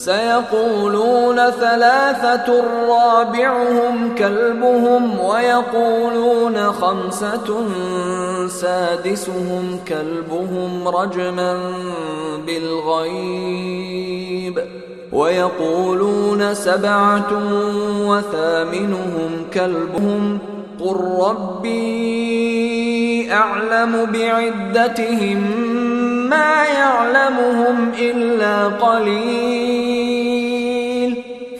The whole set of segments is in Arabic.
سيقولون ثلاثة رابعهم كلبهم ويقولون خمسة سادسهم كلبهم رجما بالغيب ويقولون سبعة وثامنهم كلبهم قل ربي أعلم بعدتهم ما يعلمهم إلا قليل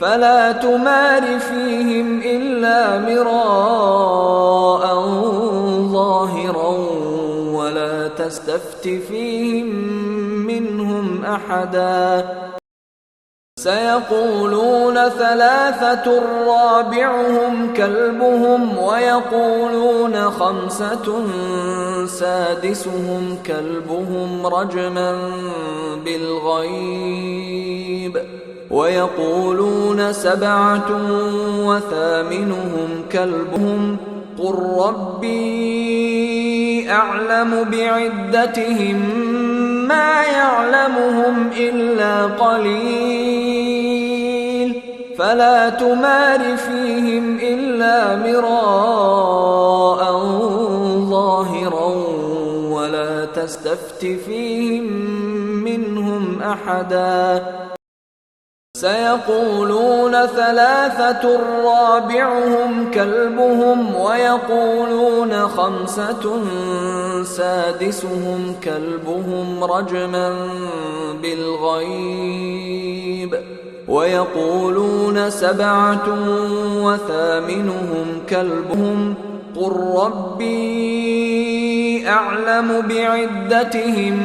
فلا تمار فيهم إلا مراء ظاهرا ولا تستفت فيهم منهم أحدا سيقولون ثلاثة رابعهم كلبهم ويقولون خمسة سادسهم كلبهم رجما بالغيب ويقولون سبعة وثامنهم كلبهم قل ربي أعلم بعدتهم ما يعلمهم إلا قليل فلا تمار فيهم إلا مراء ظاهرا ولا تستفت فيهم منهم أحدا سيقولون ثلاثة رابعهم كلبهم ويقولون خمسة سادسهم كلبهم رجما بالغيب ويقولون سبعة وثامنهم كلبهم قل ربي أعلم بعدتهم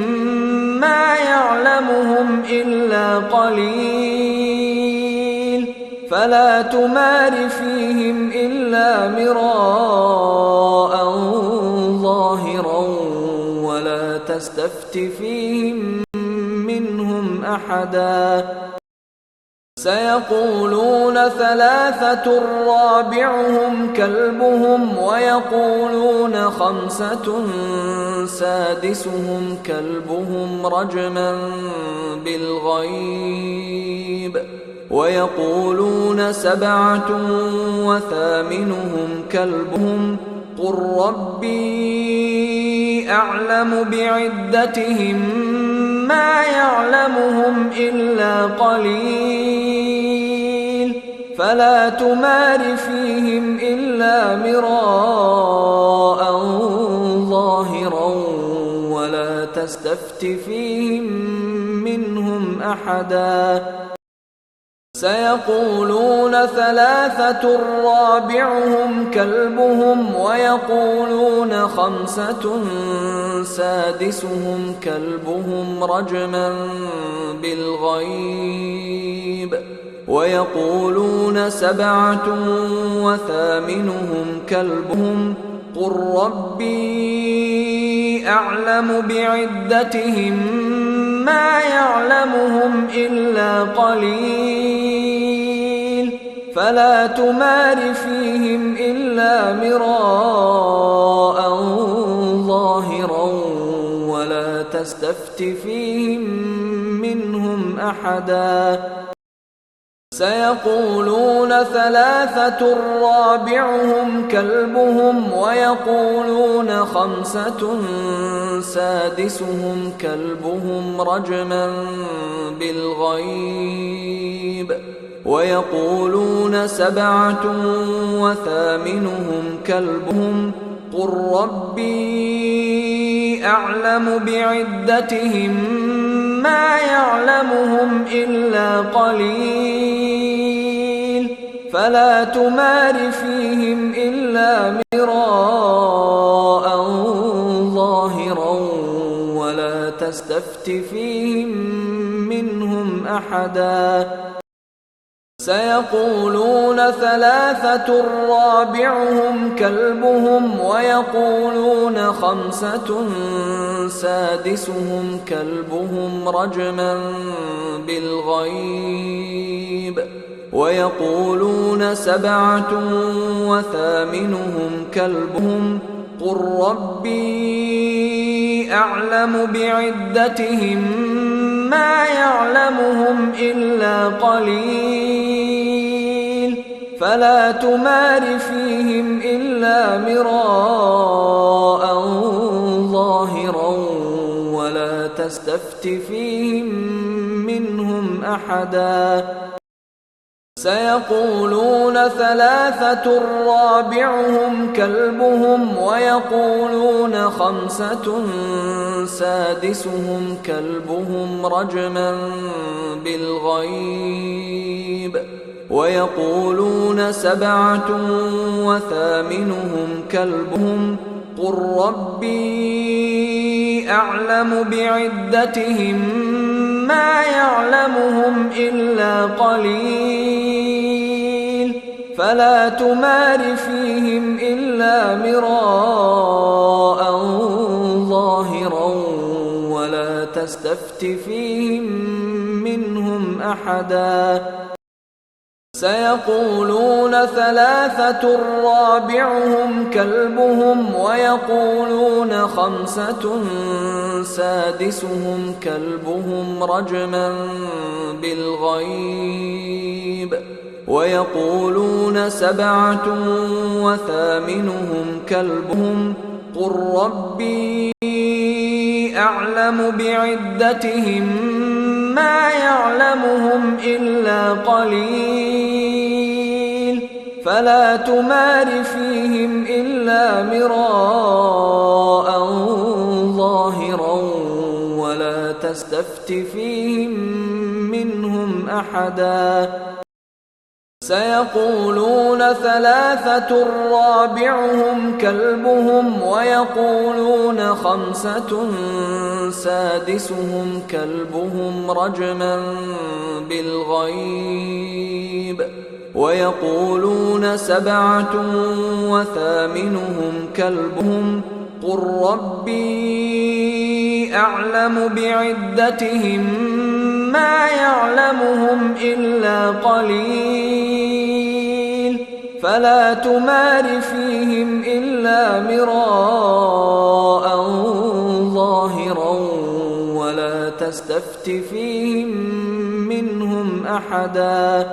ما يعلمهم إلا قليل فلا تمار فيهم إلا مراء ظاهرا ولا تستفت فيهم منهم أحدا سيقولون ثلاثة رابعهم كلبهم ويقولون خمسة سادسهم كلبهم رجما بالغيب ويقولون سبعة وثامنهم كلبهم قل ربي أعلم بعدتهم ما يعلمهم إلا قليل فلا تمار فيهم إلا مراء ظاهرا ولا تستفت فيهم منهم أحدا سيقولون ثلاثة رابعهم كلبهم ويقولون خمسة سادسهم كلبهم رجما بالغيب ويقولون سبعة وثامنهم كلبهم قل ربي أعلم بعدتهم ما يعلمهم إلا قليل فلا تمار فيهم إلا مراء ظاهرا ولا تستفت فيهم منهم أحدا سيقولون ثلاثة رابعهم كلبهم ويقولون خمسة سادسهم كلبهم رجما بالغيب ويقولون سبعة وثامنهم كلبهم قل ربي أعلم بعدتهم ما يعلمهم إلا قليل فلا تمار فيهم إلا مراء ظاهرا ولا تستفت فيهم منهم أحدا سيقولون ثلاثة رابعهم كلبهم ويقولون خمسة سادسهم كلبهم رجما بالغيب ويقولون سبعة وثامنهم كلبهم قل ربي أعلم بعدتهم ما يعلمهم إلا قليل فلا تمار فيهم إلا مراء ظاهرا ولا تستفت فيهم منهم أحدا سيقولون ثلاثة رابعهم كلبهم ويقولون خمسة سادسهم كلبهم رجما بالغيب ويقولون سبعة وثامنهم كلبهم قل ربي أعلم بعدتهم ما يعلمهم إلا قليل فلا تمار فيهم إلا مراء ظاهرا ولا تستفت فيهم منهم أحدا سيقولون ثلاثة رابعهم كلبهم ويقولون خمسة سادسهم كلبهم رجما بالغيب ويقولون سبعة وثامنهم كلبهم قل ربي أعلم بعدتهم ما يعلمهم إلا قليل فلا تمار فيهم إلا مراء ظاهرا ولا تستفت فيهم منهم أحدا سيقولون ثلاثة رابعهم كلبهم ويقولون خمسة سادسهم كلبهم رجما بالغيب ويقولون سبعة وثامنهم كلبهم قل ربي أعلم بعدتهم ما يعلمهم إلا قليل فلا تمار فيهم إلا مراء ظاهرا ولا تستفت فيهم منهم أحدا